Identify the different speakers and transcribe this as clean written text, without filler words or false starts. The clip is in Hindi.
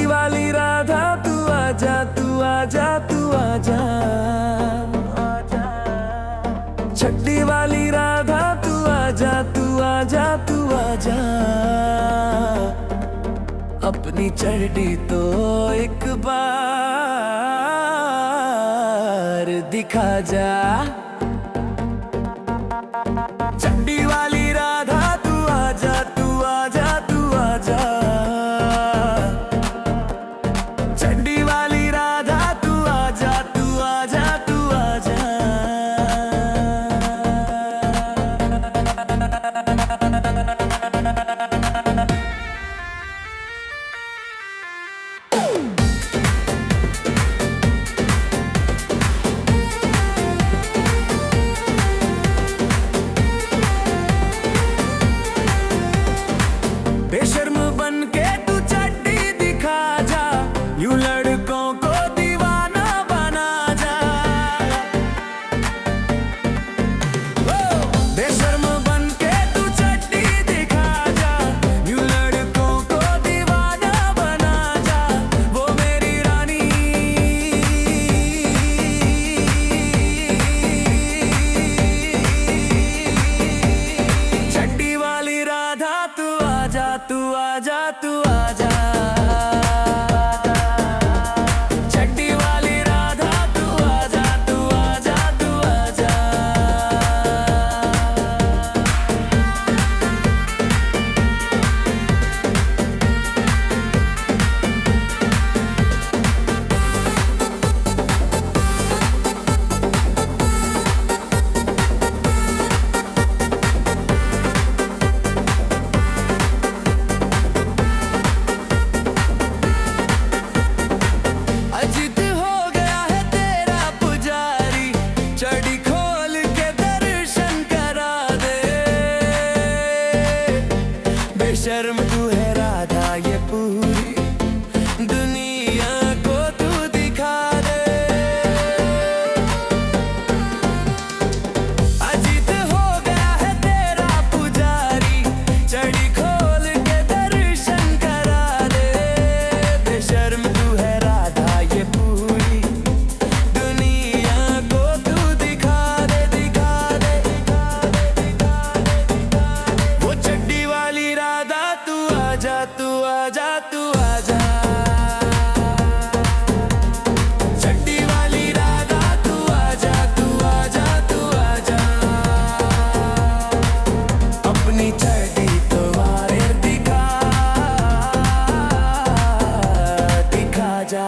Speaker 1: वाली राधा तू आजा, तू आजा, तू आजा। छठी वाली राधा तू आजा, तू आजा, तू आजा। अपनी चढ़ी तो एक बार दिखा जा। चढ़ी वाली राधा तू आजा, तू आजा, तू आजा। चढ़ी वाली राधा तू आजा, तू आजा, तू आजा। बेशर्म बन के तू चड्डी दिखा जा, यूं लड़कों को दीवाना बना जा। बेशर्म बन के तू चड्डी दिखा जा, यूं लड़कों को दीवाना बना जा। वो मेरी रानी चड्डी वाली राधा तू आजा, तू आजा, तू आजा। चड्डी वाली राधा तू आजा, तू आजा, तू आजा। अजित हो गया है तेरा पुजारी, चढ़ी खोल के दर्शन करा दे। बेशर्म तू है राधा ये पूरी दुनिया को तू दिखा दे। अजित हो गया है तेरा पुजारी, चढ़ी खोल के दर्शन करा दे। बेशर्म तू है राधा ये पूरी दुनिया को तू दिखा दे, दिखा दे, दिखा दे, दिखा दे, दिखा दे। वो चड्डी वाली राधा तू आजा, तू आजा, तू आजा। चड्डी वाली राधा तू आजा, तू आजा, तू आजा। अपनी चड्डी तो वारे दिखा, दिखा जा।